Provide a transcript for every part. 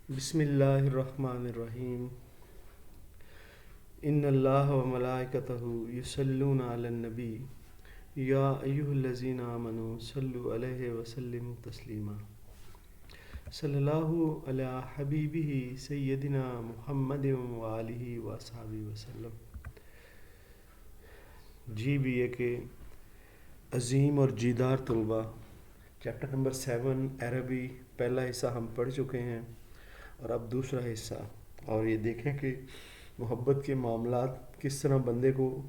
بسم اللہ الرحمن الرحیم ان اللہ و ملائکتہ یصلون علی النبی یا ایہا الذین آمنوا صلوا علیہ وسلموا تسلیما صلی اللہ علی حبیبہ سیدنا محمد و آلہ و اصحابہ وسلم۔ جی بی اے کے عظیم اور جیدار طلباء، چیپٹر نمبر 7 عربی پہلا حصہ ہم پڑھ چکے ہیں اور اب دوسرا حصہ، اور یہ دیکھیں کہ محبت کے معاملات کس طرح بندے کو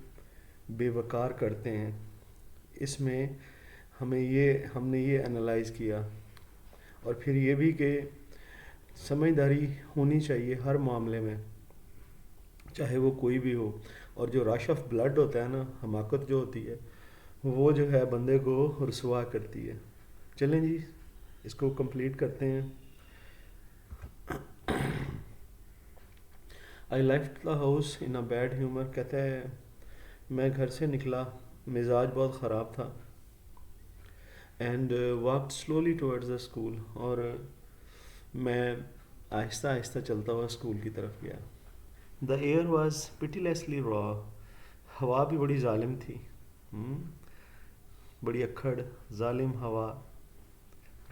بے وقار کرتے ہیں۔ اس میں ہم نے یہ انالائز کیا، اور پھر یہ بھی کہ سمجھداری ہونی چاہیے ہر معاملے میں، چاہے وہ کوئی بھی ہو، اور جو رش آف بلڈ ہوتا ہے نا، حماقت جو ہوتی ہے وہ جو ہے بندے کو رسوا کرتی ہے۔ چلیں جی اس کو کمپلیٹ کرتے ہیں۔ I left the house in a bad humour, کہتا ہے میں گھر سے نکلا، مزاج بہت خراب تھا، and walked slowly towards the school, اور میں آہستہ آہستہ چلتا ہوا اسکول کی طرف گیا۔ دا ایئر واز پیٹیلیسلی را، ہوا بھی بڑی ظالم تھی، بڑی اکھڑ ظالم ہوا۔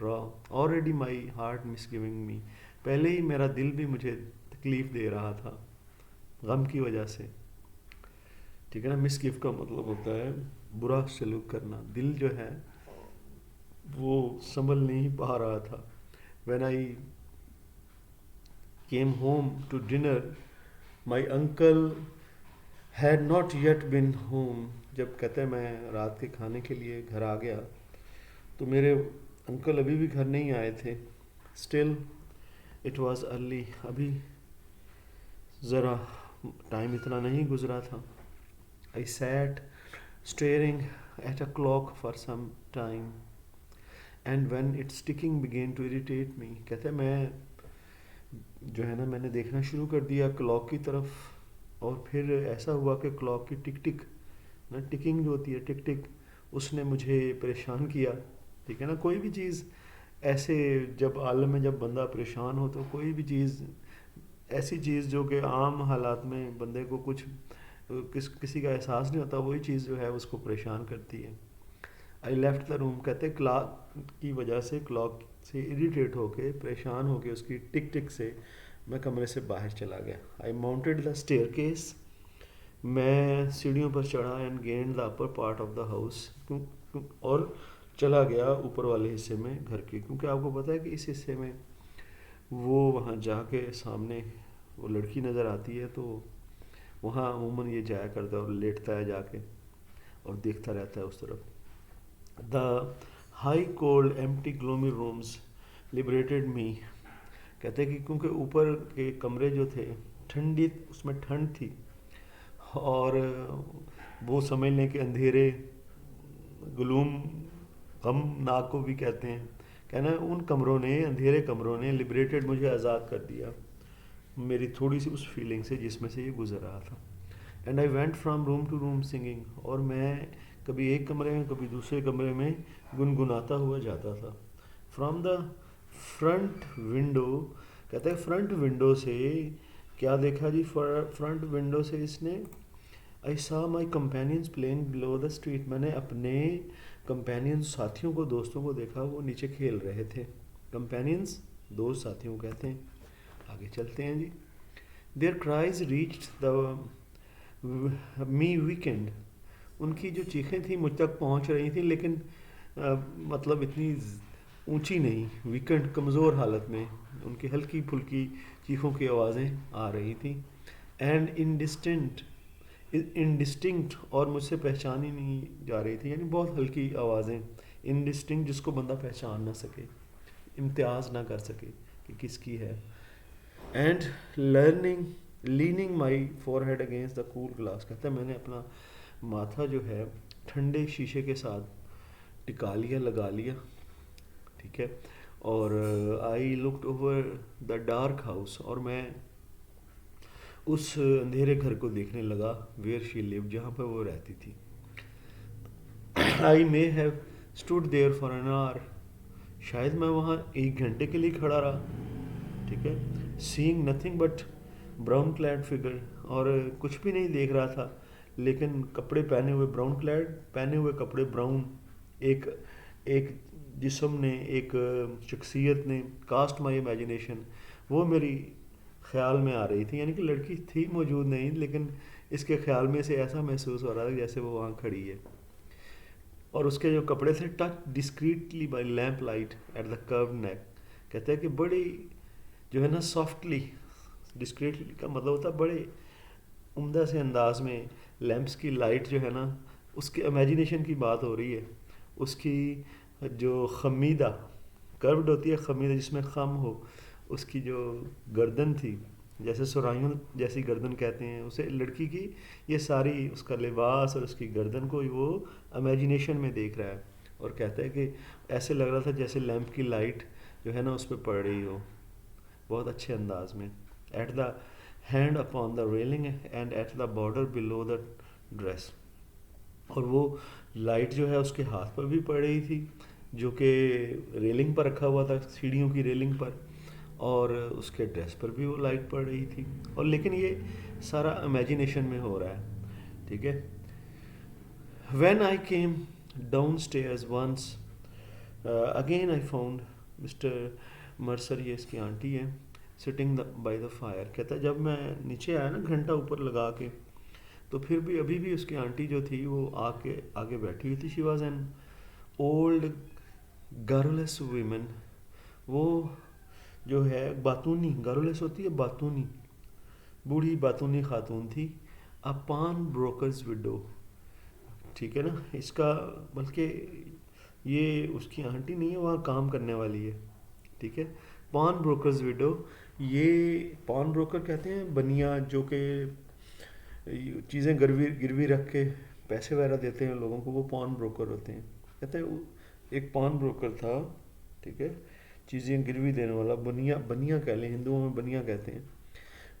را already my heart miss giving me, پہلے ہی میرا دل بھی مجھے تکلیف دے رہا تھا غم کی وجہ سے، ٹھیک ہے نا۔ مس گیو کا مطلب ہوتا ہے برا سلوک کرنا، دل جو ہے وہ سنبھل نہیں پا رہا تھا۔ When I came home to dinner my uncle had not yet been home، جب کہتے ہیں میں رات کے کھانے کے لیے گھر آ گیا تو میرے انکل ابھی بھی گھر نہیں آئے تھے۔ still it was early، ابھی ذرا ٹائم اتنا نہیں گزرا تھا۔ I sat staring at a clock for some time and when its ticking began to irritate me، کہتے ہیں میں جو ہے نا میں نے دیکھنا شروع کر دیا کلاک کی طرف، اور پھر ایسا ہوا کہ کلاک کی ٹک ٹک نا، ٹکنگ جو ہوتی ہے ٹک ٹک، اس نے مجھے پریشان کیا، ٹھیک ہے نا۔ کوئی بھی چیز ایسے جب عالم میں جب بندہ پریشان ہو تو کوئی بھی چیز ایسی چیز جو کہ عام حالات میں بندے کو کچھ کسی کا احساس نہیں ہوتا، وہی چیز جو ہے اس کو پریشان کرتی ہے۔ آئی لیفٹ دا روم، کہتے کلاک کی وجہ سے، کلاک سے اریٹیٹ ہو کے، پریشان ہو کے، اس کی ٹک ٹک سے میں کمرے سے باہر چلا گیا۔ I mounted the staircase, میں سیڑھیوں پر چڑھا، and gained the upper part of the house, اور چلا گیا اوپر والے حصے میں گھر کے، کیونکہ آپ کو پتہ ہے کہ اس حصے میں وہ وہاں جا کے سامنے وہ لڑکی نظر آتی ہے، تو وہاں عموماً یہ جایا کرتا ہے اور لیٹتا ہے جا کے اور دیکھتا رہتا ہے اس طرف۔ The high cold empty gloomy rooms liberated me, کہتے ہیں کہ کیونکہ اوپر کے کمرے جو تھے ٹھنڈی، اس میں ٹھنڈ تھی، اور وہ سمجھ لیں کہ اندھیرے، گلوم غم ناک کو بھی کہتے ہیں، کہنا ان کمروں نے، اندھیرے کمروں نے لبریٹڈ مجھے آزاد کر دیا میری تھوڑی سی اس فیلنگ سے جس میں سے یہ گزر رہا تھا۔ And I went from room to room singing, اور میں کبھی ایک کمرے میں کبھی دوسرے کمرے میں گنگناتا ہوا جاتا تھا۔ فرام دا فرنٹ ونڈو، کہتے ہیں فرنٹ ونڈو سے کیا دیکھا جی، فرنٹ ونڈو سے اس نے آئی سا مائی کمپینینس پلینگ بلو دا اسٹریٹ، میں نے اپنے کمپینینس ساتھیوں کو، دوستوں کو دیکھا وہ نیچے کھیل رہے تھے۔ کمپینینس دوست، ساتھیوں کو کہتے ہیں۔ آگے چلتے ہیں جی۔ Their cries reached the me weakened, ان کی جو چیخیں تھیں مجھ تک پہنچ رہی تھیں، لیکن مطلب اتنی اونچی نہیں، ویکنڈ کمزور حالت میں ان کی ہلکی پھلکی چیخوں کی آوازیں آ رہی تھیں۔ اینڈ انڈسٹنکٹ، اور مجھ سے پہچانی نہیں جا رہی تھی، یعنی بہت ہلکی آوازیں، انڈسٹنکٹ جس کو بندہ پہچان نہ سکے، امتیاز نہ کر سکے کہ کس کی ہے۔ And leaning my forehead against the cool glass, کہتا ہے میں نے اپنا ماتھا جو ہے ٹھنڈے شیشے کے ساتھ ٹکا لیا، لگا لیا، ٹھیک ہے۔ اور I looked over the dark house, اور میں اس اندھیرے گھر کو دیکھنے لگا، ویئر شی لیو، جہاں پر وہ رہتی تھی۔ I may have stood there for an hour, شاید میں وہاں ایک گھنٹے کے لیے کھڑا رہا، ٹھیک ہے. Seeing nothing but brown clad figure, اور کچھ بھی نہیں دیکھ رہا تھا لیکن کپڑے پہنے ہوئے براؤن کلیڈ, پہنے ہوئے کپڑے براؤن, ایک ایک جسم نے, ایک شخصیت نے, کاسٹ مائی امیجنیشن, وہ میری خیال میں آ رہی تھی. یعنی کہ لڑکی تھی موجود نہیں لیکن اس کے خیال میں سے ایسا محسوس ہو رہا تھا جیسے وہ وہاں کھڑی ہے. اور اس کے جو کپڑے تھے, touch discreetly by lamp light at the curve neck. کہتے ہیں کہ بڑی جو ہے نا سافٹلی, ڈسکریٹلی کا مطلب ہوتا ہے بڑے عمدہ سے انداز میں لیمپس کی لائٹ جو ہے نا, اس کی امیجنیشن کی بات ہو رہی ہے. اس کی جو خمیدہ کروڈ ہوتی ہے, خمیدہ جس میں خم ہو, اس کی جو گردن تھی, جیسے سرائیوں جیسی گردن کہتے ہیں اسے لڑکی کی, یہ ساری اس کا لباس اور اس کی گردن کو وہ امیجنیشن میں دیکھ رہا ہے. اور کہتا ہے کہ ایسے لگ رہا تھا جیسے لیمپ کی لائٹ جو ہے نا اس پہ پڑ رہی ہو, بہت اچھے انداز میں. At the hand upon the railing and at the border below the dress. اور وہ لائٹ جو ہے اس کے ہاتھ پر بھی پڑ رہی تھی, جو کہ ریلنگ پر رکھا ہوا تھا, سیڑھیوں کی ریلنگ پر, اور اس کے ڈریس پر بھی وہ لائٹ پڑ رہی تھی. اور لیکن یہ سارا امیجنیشن میں ہو رہا ہے, ٹھیک ہے. When I came down stairs once again I found Mr Mercer, یہ اس کی آنٹی ہے, سٹنگ بائی دا فائر. کہتا ہے جب میں نیچے آیا نا گھنٹہ اوپر لگا کے, تو پھر بھی ابھی بھی اس کی آنٹی جو تھی وہ آ کے آگے بیٹھی ہوئی تھی. She was an old girls women, وہ جو ہے باتونی, گرلس ہوتی ہے باتونی, بوڑھی باتونی خاتون تھی. ا پان بروکرز وڈو, ٹھیک ہے نا. اس کا بلکہ یہ اس کی آنٹی نہیں ہے, وہاں کام کرنے والی ہے, ٹھیک ہے. پان بروکرز وڈو, یہ پان بروکر کہتے ہیں بنیا جو کہ چیزیں گروی رکھ کے پیسے وغیرہ دیتے ہیں لوگوں کو, وہ پان بروکر ہوتے ہیں. کہتے ہیں ایک پان بروکر تھا, ٹھیک ہے, چیزیں گروی دینے والا, بنیا کہہ لیں, ہندوؤں میں بنیا کہتے ہیں.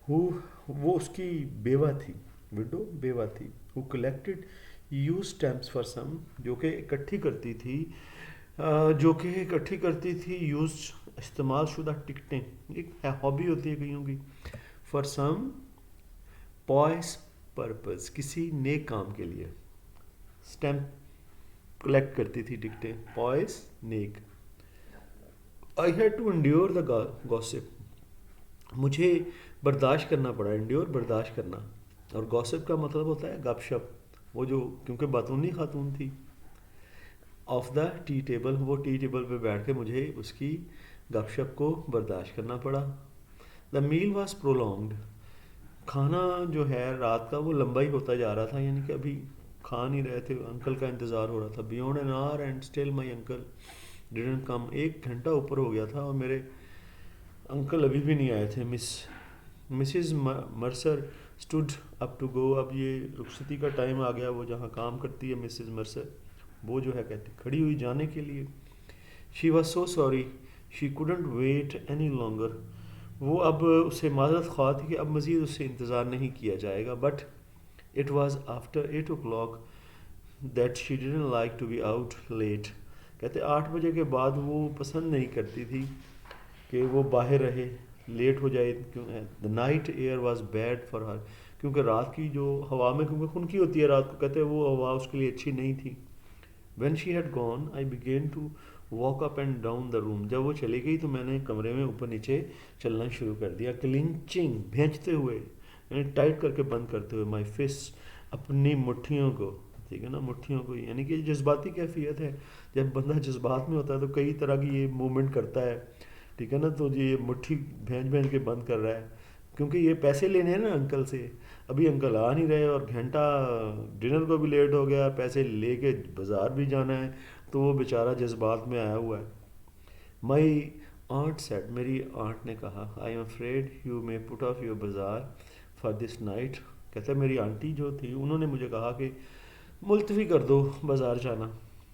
وہ اس کی بیوہ تھی, وڈو بیوہ تھی. Who collected used stamps for some, جو کہ اکٹھی کرتی تھی یوز استعمال شدہ ٹکٹیں, ایک ہابی ہوتی ہے کئیوں کی, فار سم پوائس پرپز, کسی نیک کام کے لیے اسٹیمپ کلیکٹ کرتی تھی, ٹکٹیں, پوائس نیک. I had to endure the gossip, مجھے برداشت کرنا پڑا, انڈیور برداشت کرنا, اور گوسپ کا مطلب ہوتا ہے گپ شپ, وہ جو کیونکہ باتونی خاتون تھی. آف دا ٹی ٹیبل, وہ ٹی ٹیبل پہ بیٹھ کے مجھے اس کی گپ شپ کو برداشت کرنا پڑا. دا میل واز پرولونگڈ, کھانا جو ہے رات کا وہ لمبا ہی ہوتا جا رہا تھا, یعنی کہ ابھی کھا نہیں رہے تھے, انکل کا انتظار ہو رہا تھا. Beyond an hour and still my uncle didn't come, ایک گھنٹہ اوپر ہو گیا تھا اور میرے انکل ابھی بھی نہیں آئے تھے. Mrs Mercer stood up to go, اب یہ رخصتی کا ٹائم آ گیا, وہ جہاں کام کرتی ہے مسز مرسر, وہ جو ہے کہتی کھڑی ہوئی جانے کے لیے. She was so sorry she couldn't wait any longer, وہ اب اسے معذرت خواہ تھی کہ اب مزید اس سے انتظار نہیں کیا جائے گا. But it was after 8 o'clock that she didn't like to be out late. کہتے 8 بجے کے بعد وہ پسند نہیں کرتی تھی کہ وہ باہر رہے, لیٹ ہو جائے. The night air was bad for her, کیونکہ رات کی جو ہوا میں, کیونکہ خنکی ہوتی ہے رات کو, کہتے وہ ہوا اس کے لیے اچھی نہیں تھی. When she had gone I began to walk up and down the room, جب وہ چلی گئی تو میں نے کمرے میں اوپر نیچے چلنا شروع کر دیا. کلنچنگ, بھینچتے ہوئے, یعنی ٹائٹ کر کے بند کرتے ہوئے, مائی فسٹ, اپنی مٹھیوں کو, ٹھیک ہے نا, مٹھیوں کو, یعنی کہ جذباتی کیفیت ہے. جب بندہ جذبات میں ہوتا ہے تو کئی طرح کی یہ موومنٹ کرتا ہے, ٹھیک ہے نا. تو یہ مٹھی بھینچ کے بند کر رہا ہے, کیونکہ یہ پیسے لینے ہیں نا انکل سے. ابھی انکل آ نہیں رہے اور گھنٹہ ڈنر کو بھی لیٹ ہو گیا, پیسے لے کے بازار بھی جانا ہے, تو وہ بیچارہ جذبات میں آیا ہوا ہے. مائی آنٹ سیڈ, میری آنٹ نے کہا, I am afraid you may put of your بازار فار دس نائٹ. کہتا ہے میری آنٹی جو تھی انہوں نے مجھے کہا کہ ملتوی کر دو بازار جانا.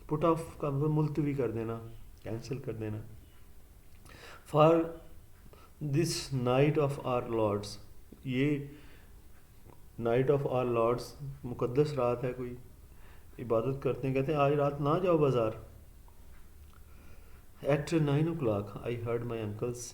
پٹ آف کا مطلب ملتوی کر دینا, کینسل کر دینا. For this night of our lords, یہ نائٹ آف آر لارڈس مقدس رات ہے, کوئی عبادت کرتے ہیں. کہتے ہیں آج رات نہ جاؤ بازار. At 9 o'clock I heard my uncle's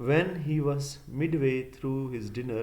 When he was midway through his dinner,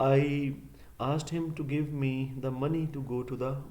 I asked him to give me the money to go to the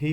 He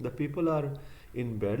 The people are in bed,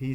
He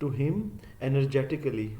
to him energetically,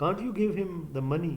Can't you give him the money,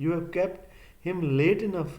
You have kept him late enough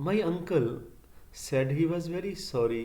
My uncle said he was very sorry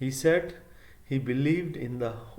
He said he believed in the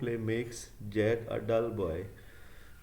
play makes Jack a dull boy।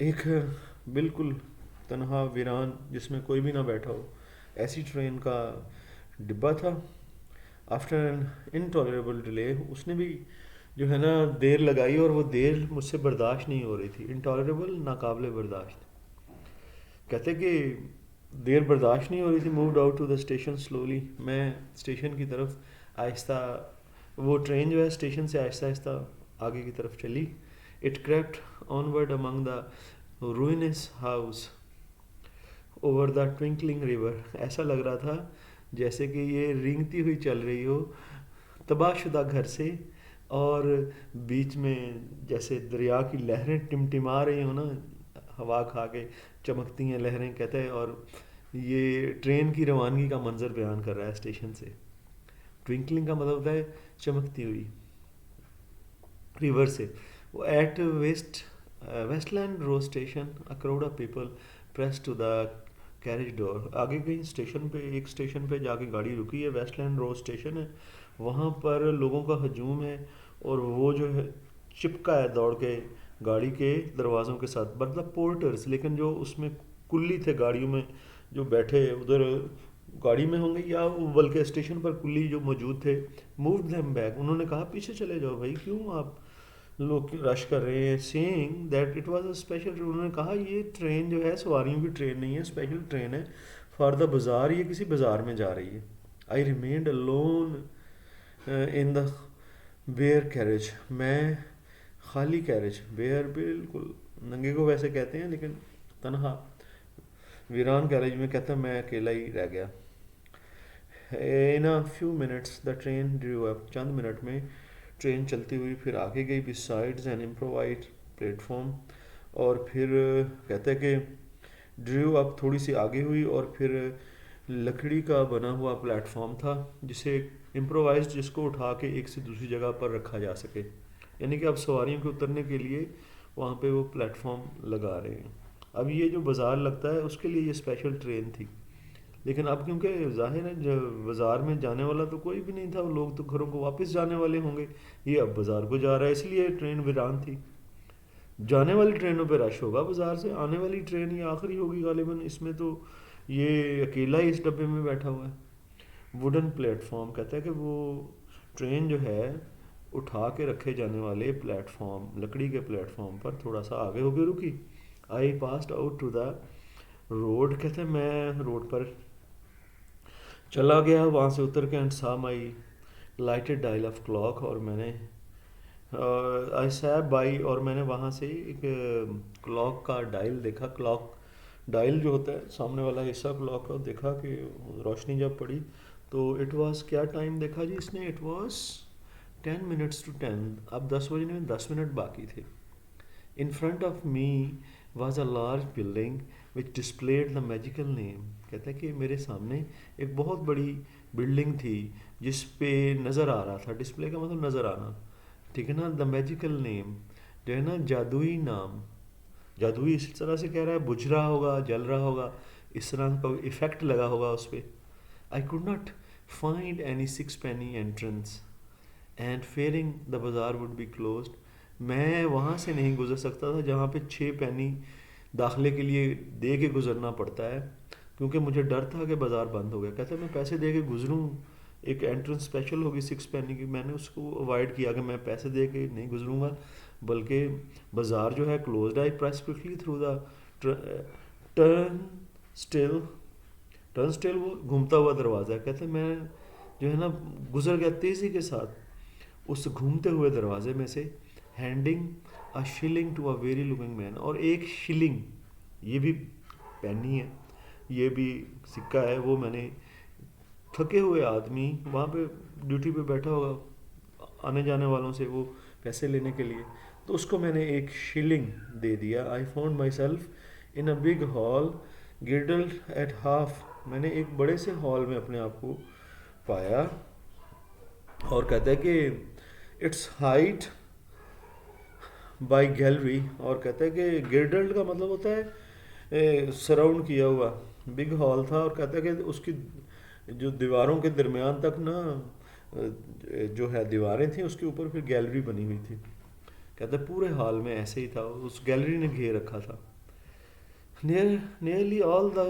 ایک بالکل تنہا ویران جس میں کوئی بھی نہ بیٹھا ہو، ایسی ٹرین کا ڈبہ تھا. آفٹر این انٹالریبل ڈیلے، اس نے بھی جو ہے نا دیر لگائی، اور وہ دیر مجھ سے برداشت نہیں ہو رہی تھی. انٹالریبل، ناقابل برداشت. کہتے کہ دیر برداشت نہیں ہو رہی تھی. Moved out to the station slowly, میں اسٹیشن کی طرف آہستہ، وہ ٹرین جو ہے اسٹیشن سے آہستہ آہستہ آگے کی طرف چلی. It crept onward among the ruinous house over the twinkling river. ایسا لگ رہا تھا جیسے کہ یہ رینگتی ہوئی چل رہی ہو تباہ شدہ گھر سے، اور بیچ میں جیسے دریا کی لہریں ٹمٹما رہی ہوں نا، ہوا کھا کے چمکتی ہیں لہریں. کہتے ہیں اور یہ ٹرین کی روانگی کا منظر بیان کر رہا ہے اسٹیشن سے. ٹوئنکلنگ کا مطلب ہوتا ہے چمکتی ہوئی، ریور سے. وہ at Westland road station a crowd of people press to the carriage door. آگے کہیں اسٹیشن پہ، ایک اسٹیشن پہ جا کے گاڑی رکی ہے، ویسٹ لینڈ روڈ اسٹیشن ہے، وہاں پر لوگوں کا ہجوم ہے، اور وہ جو ہے چپکا ہے دوڑ کے گاڑی کے دروازوں کے ساتھ. مطلب پورٹرز، لیکن جو اس میں کلی تھے گاڑیوں میں جو بیٹھے ادھر گاڑی میں ہوں گے، یا بلکہ اسٹیشن پر کلی جو موجود تھے، مووڈ دیم بیک، انہوں نے کہا پیچھے چلے جاؤ بھائی، کیوں آپ لوگ رش کر رہے ہیں. Saying that it was a special, انہوں نے کہا یہ ٹرین جو ہے سواریوں کی ٹرین نہیں ہے، اسپیشل ٹرین ہے فار دا بازار، یہ کسی بازار میں جا رہی ہے. آئی ریمینڈ alone ان دا بیئر کیریج، میں خالی کیریج، بیئر بالکل ننگے کو ویسے کہتے ہیں لیکن تنہا ویران کیریج میں کہتا ہے میں اکیلا ہی رہ گیا. in a few minutes the train drew up، چند منٹ میں ٹرین چلتی ہوئی پھر آگے گئی. besides an improvised platform، اور پھر کہتا ہے کہ ڈریو اپ تھوڑی سی آگے ہوئی، اور پھر لکڑی کا بنا ہوا پلیٹ فارم تھا جسے امپرووائزڈ، جس کو اٹھا کے ایک سے دوسری جگہ پر رکھا جا سکے. یعنی کہ اب سواریوں کے اترنے کے لیے وہاں پہ وہ پلیٹ فارم لگا رہے ہیں. اب یہ جو بازار لگتا ہے اس کے لیے یہ اسپیشل ٹرین تھی، لیکن اب کیونکہ ظاہر ہے جو بازار میں جانے والا تو کوئی بھی نہیں تھا، وہ لوگ تو گھروں کو واپس جانے والے ہوں گے، یہ اب بازار کو جا رہا ہے، اس لیے ٹرین ویران تھی. جانے والی ٹرینوں پہ رش ہوگا بازار سے، آنے والی ٹرین یہ آخری ہوگی غالباً، اس میں تو یہ اکیلا ہی اس ڈبے میں بیٹھا ہوا ہے. ووڈن پلیٹ فارم، کہتا ہے کہ وہ ٹرین جو ہے اٹھا کے رکھے جانے والے پلیٹ فارم، لکڑی کے پلیٹ فارم پر تھوڑا سا آگے ہو کے رکی. I passed out to the road, کہتے ہیں میں روڈ پر چلا گیا، وہاں سے اتر کے اینڈ سا مائی لائٹڈ ڈائل آف کلاک، اور میں نے آئی سیب بائی، اور میں نے وہاں سے ایک کلاک کا ڈائل دیکھا. کلاک ڈائل جو ہوتا ہے سامنے والا حصہ کلاک کا، دیکھا کہ روشنی جب پڑی تو اٹ واز، کیا ٹائم دیکھا جی اس نے، اٹ واز 10 minutes to 10، اب 10 بجنے میں 10 منٹ باقی تھے. In front of me was a large building which displayed the magical name. کہتا ہے کہ میرے سامنے ایک بہت بڑی بلڈنگ تھی جس پہ نظر آ رہا تھا، ڈسپلے کا مطلب نظر آنا، ٹھیک ہے نا، دا میجیکل نیم جو ہے نا جادوئی نام. جادوئی اس طرح سے کہہ رہا ہے بجھ رہا ہوگا، جل رہا ہوگا، اس طرح کا ایفیکٹ لگا ہوگا اس پہ. I could not find any 6 penny entrance and fearing the bazaar would be closed. میں وہاں سے نہیں گزر سکتا تھا جہاں پہ 6 penny داخلے کے لیے دے کے گزرنا پڑتا ہے، کیونکہ مجھے ڈر تھا کہ بازار بند ہو گیا. کہتا ہے میں پیسے دے کے گزروں، ایک انٹرنس اسپیشل ہوگی 6 penny کی، میں نے اس کو اوائڈ کیا کہ میں پیسے دے کے نہیں گزروں گا، بلکہ بازار جو ہے closed. I press quickly through the turn still, وہ گھومتا ہوا دروازہ ہے. کہتے ہیں میں جو ہے نا گزر گیا تیزی کے ساتھ اس گھومتے ہوئے دروازے میں سے، handing a shilling to a weary looking man, اور ایک شلنگ، یہ بھی پینی ہے، یہ بھی سکہ ہے، وہ میں نے تھکے ہوئے آدمی وہاں پہ ڈیوٹی پہ بیٹھا ہوگا آنے جانے والوں سے وہ پیسے لینے کے لیے، تو اس کو میں نے ایک شلنگ دے دیا. I found myself in a big hall girdled at half, میں نے ایک بڑے سے ہال میں اپنے آپ کو پایا. اور کہتا ہے کہ اٹس ہائٹ بائی گیلری، اور کہتا ہے کہ گرڈلڈ کا مطلب ہوتا ہے سراؤنڈ کیا ہوا، بگ ہال تھا، اور کہتا ہے کہ اس کی جو دیواروں کے درمیان تک نا جو ہے دیواریں تھیں، اس کے اوپر پھر گیلری بنی ہوئی تھی. کہتا ہے پورے ہال میں ایسے ہی تھا، اس گیلری نے گھیر رکھا تھا. Nearly all the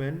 men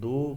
2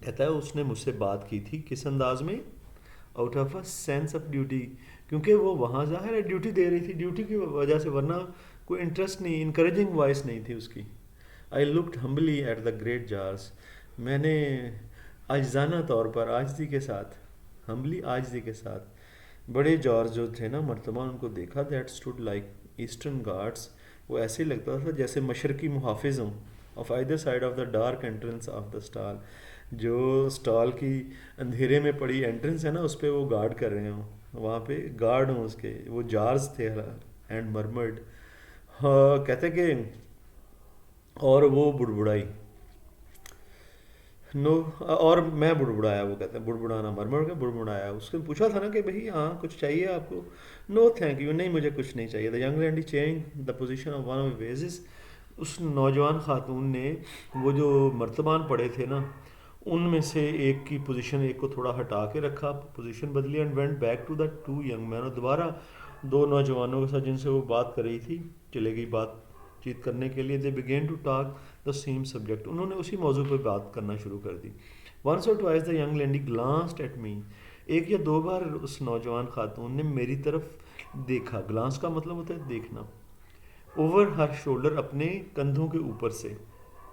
کہتا ہے اس نے مجھ سے بات کی تھی کس انداز میں؟ Out of a sense of duty, کیونکہ وہ وہاں ظاہر ہے ڈیوٹی دے رہی تھی، ڈیوٹی کی وجہ سے، ورنہ کوئی انٹرسٹ نہیں، انکریجنگ وائس نہیں تھی اس کی. I looked humbly at the great jars, میں نے عاجزانہ طور پر، عاجزی کے ساتھ، ہمبلی عاجزی کے ساتھ بڑے جارز جو تھے نا مرتبہ ان کو دیکھا. That stood like eastern guards, وہ ایسے ہی لگتا تھا جیسے مشرقی محافظ ہوں. Of either side of the dark entrance of the stall, جو اسٹال کی اندھیرے میں پڑی انٹرنس ہے نا اس پہ وہ گارڈ کر رہے ہوں، وہاں پہ گارڈ ہوں اس کے، وہ جارز تھے. اینڈ مرمرڈ، ہاں کہتے کہ اور وہ بڑبڑائی، نو، اور میں بڑبڑایا، وہ کہتے ہیں بڑبڑانا، مرمر کا بڑبڑایا. اس نے پوچھا تھا نا کہ بھئی ہاں کچھ چاہیے آپ کو؟ نو تھینک یو، نہیں مجھے کچھ نہیں چاہیے. The young lady change the position of one of vases, اس نوجوان خاتون نے وہ جو مرتبان پڑے تھے نا ان میں سے ایک کی پوزیشن، ایک کو تھوڑا ہٹا کے رکھا، پوزیشن بدلی. And went back to the two young men, دوبارہ دو نوجوانوں کے ساتھ جن سے وہ بات کر رہی تھی چلے گئی بات چیت کرنے کے لیے. They begin to talk the same subject, انہوں نے اسی موضوع پہ بات کرنا شروع کر دی. Once or twice the young lady glanced at me, ایک یا دو بار اس نوجوان خاتون نے میری طرف دیکھا. گلانس کا مطلب ہوتا ہے دیکھنا. اوور ہر شولڈر، اپنے کندھوں کے اوپر سے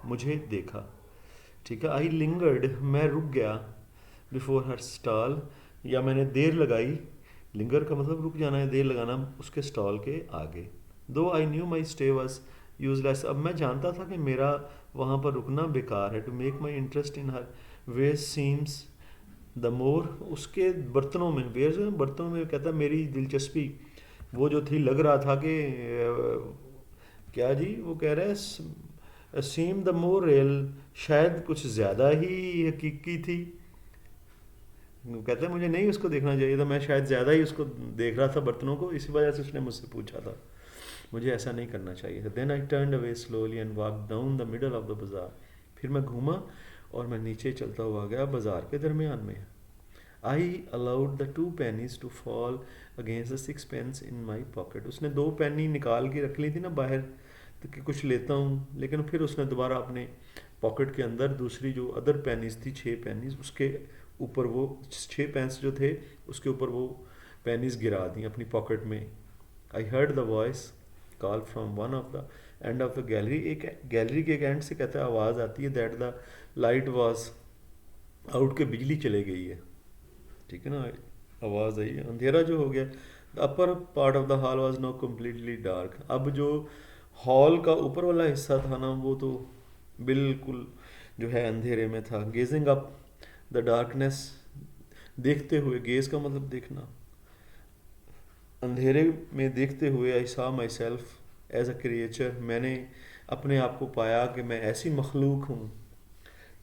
مجھے دیکھا. ٹھیک ہے. آئی لنگرڈ، میں رک گیا. بفور ہر اسٹال، یا میں نے دیر لگائی. لنگر کا مطلب رک جانا ہے، دیر لگانا اس کے اسٹال کے آگے. Though I knew my stay was یوز لیس، اب میں جانتا تھا کہ میرا وہاں پر رکنا بیکار ہے. To make my interest in her wares seems the more, اس کے برتنوں میں، ویز برتنوں میں کہتا ہے میری دلچسپی وہ جو تھی لگ رہا تھا کہ کیا جی وہ کہہ رہا ہے سیم دا مور ریئل، شاید کچھ زیادہ ہی حقیقی تھی. کہتا ہے مجھے نہیں اس کو دیکھنا چاہیے تھا، میں شاید زیادہ ہی اس کو دیکھ رہا تھا برتنوں کو، اسی وجہ سے اس نے مجھ سے پوچھا تھا، مجھے ایسا نہیں کرنا چاہیے تھا. Then I turned away slowly and walk down the middle of the bazaar, پھر میں گھوما اور میں نیچے چلتا ہوا گیا بازار کے درمیان میں. I allowed the two pennies to fall against the sixpence in my pocket, اس نے دو پینی نکال کے رکھ لی تھی نا باہر کہ کچھ لیتا ہوں، لیکن پھر اس نے دوبارہ اپنے پاکٹ کے اندر دوسری جو ادر پینیز تھی، 6 پینیز، اس کے اوپر وہ 6 پینس جو تھے اس کے اوپر وہ پینیز گرا دیں اپنی پاکٹ میں. I heard the voice call from one of the end of the gallery, ایک گیلری کے ایک اینڈ سے کہتا ہے آواز آتی ہے that the light was out, کے بجلی چلے گئی ہے. ٹھیک ہے نا، آواز آئی، اندھیرا جو ہو گیا. The upper part of the hall was now completely dark, اب جو ہال کا اوپر والا حصہ تھا نا وہ تو بالکل جو ہے اندھیرے میں تھا. گیزنگ اپ دا ڈارکنیس، دیکھتے ہوئے، گیز کا مطلب دیکھنا، اندھیرے میں دیکھتے ہوئے. آئی سا my self as a creature, میں نے اپنے آپ کو پایا کہ میں ایسی مخلوق ہوں،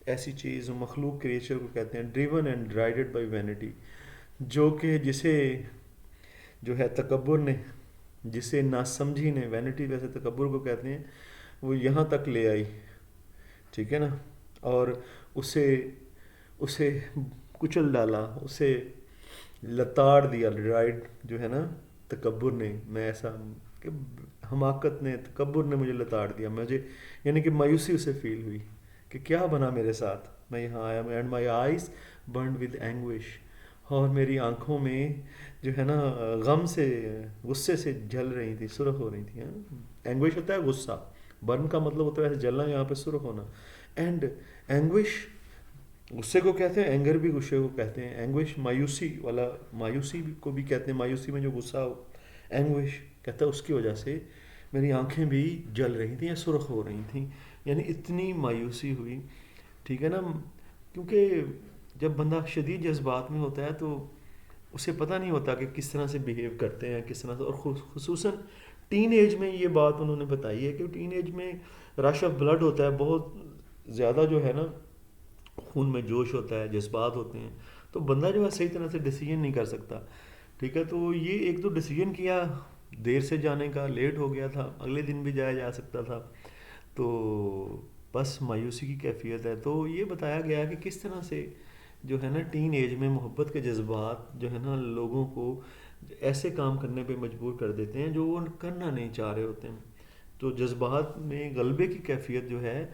ایسی چیز ہوں. مخلوق کریچر کو کہتے ہیں. ڈریون اینڈ رائڈڈ بائی وینٹی، جو کہ جسے جو ہے تکبر نے، جسے ناسمجھی نے، وینٹی ویسے تکبر کو کہتے ہیں، وہ یہاں تک لے آئی. ٹھیک ہے نا، اور اسے کچل ڈالا، اسے لتاڑ دیا. رائڈ جو ہے نا تکبر نے، میں ایسا کہ حماقت نے، تکبر نے مجھے لتاڑ دیا. مجھے یعنی کہ مایوسی اسے فیل ہوئی کہ کیا بنا میرے ساتھ، میں یہاں آیا. And my eyes burned with anguish, اور میری آنکھوں میں جو ہے نا غم سے، غصے سے جل رہی تھی، سرخ ہو رہی تھی. اینگوش ہوتا ہے غصہ، برن کا مطلب ہوتا ہے جلنا، یہاں پہ سرخ ہونا. اینڈ اینگوش غصے کو کہتے ہیں، اینگر بھی غصے کو کہتے ہیں. اینگوش مایوسی والا، مایوسی کو بھی کہتے ہیں، مایوسی میں جو غصہ ہو. اینگوش کہتا ہے اس کی وجہ سے میری آنکھیں بھی جل رہی تھیں یا سرخ ہو رہی تھیں، یعنی اتنی مایوسی ہوئی. ٹھیک ہے نا، کیونکہ جب بندہ شدید جذبات میں ہوتا ہے تو اسے پتہ نہیں ہوتا کہ کس طرح سے بیہیو کرتے ہیں، کس طرح سے. اور خصوصاً ٹین ایج میں یہ بات انہوں نے بتائی ہے کہ ٹین ایج میں رش آف بلڈ ہوتا ہے، بہت زیادہ جو ہے نا خون میں جوش ہوتا ہے، جذبات ہوتے ہیں، تو بندہ جو ہے صحیح طرح سے ڈیسیژن نہیں کر سکتا. ٹھیک ہے، تو یہ ایک تو ڈیسیژن کیا دیر سے جانے کا، لیٹ ہو گیا تھا، اگلے دن بھی جایا جا سکتا تھا، تو بس مایوسی کی کیفیت ہے. تو یہ بتایا گیا کہ کس طرح سے جو ہے نا ٹین ایج میں محبت کے جذبات جو ہے نا لوگوں کو ایسے کام کرنے پہ مجبور کر دیتے ہیں جو وہ کرنا نہیں چاہ رہے ہوتے ہیں. تو جذبات میں غلبے کی کیفیت جو ہے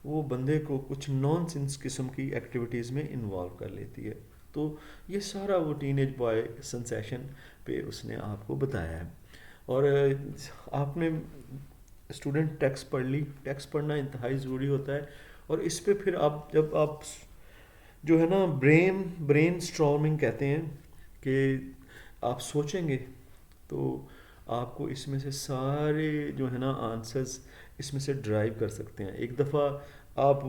وہ بندے کو کچھ نان سینس قسم کی ایکٹیویٹیز میں انوالو کر لیتی ہے. تو یہ سارا وہ ٹین ایج بوائے سنسیشن پہ اس نے آپ کو بتایا ہے. اور آپ نے اسٹوڈنٹ ٹیکسٹ پڑھ لی. ٹیکسٹ پڑھنا انتہائی ضروری ہوتا ہے. اور اس پہ پھر آپ جب آپ جو ہے نا برین اسٹارمنگ کہتے ہیں کہ آپ سوچیں گے تو آپ کو اس میں سے سارے جو ہے نا آنسرز اس میں سے ڈرائیو کر سکتے ہیں. ایک دفعہ آپ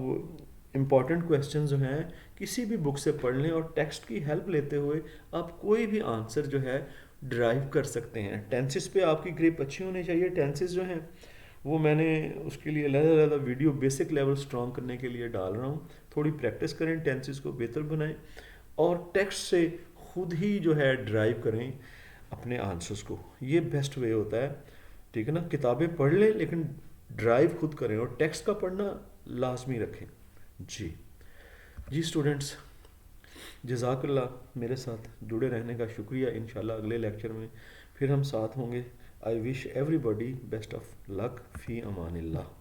امپورٹنٹ کویشچن جو ہیں کسی بھی بک سے پڑھ لیں اور ٹیکسٹ کی ہیلپ لیتے ہوئے آپ کوئی بھی آنسر جو ہے ڈرائیو کر سکتے ہیں. ٹینسز پہ آپ کی گریپ اچھی ہونی چاہیے. ٹینسز جو ہیں وہ میں نے اس کے لیے علیحدہ ویڈیو بیسک لیول اسٹرانگ کرنے کے لیے ڈال رہا ہوں. تھوڑی پریکٹس کریں, ٹینسز کو بہتر بنائیں اور ٹیکسٹ سے خود ہی جو ہے ڈرائیو کریں اپنے آنسرز کو. یہ بیسٹ وے ہوتا ہے. ٹھیک ہے نا, کتابیں پڑھ لیں لیکن ڈرائیو خود کریں اور ٹیکسٹ کا پڑھنا لازمی رکھیں. جی اسٹوڈنٹس, جزاک اللہ میرے ساتھ جڑے رہنے کا شکریہ. انشاءاللہ اگلے لیکچر میں پھر ہم ساتھ ہوں گے. آئی وش ایوری باڈی بیسٹ آف لک. فی امان اللہ.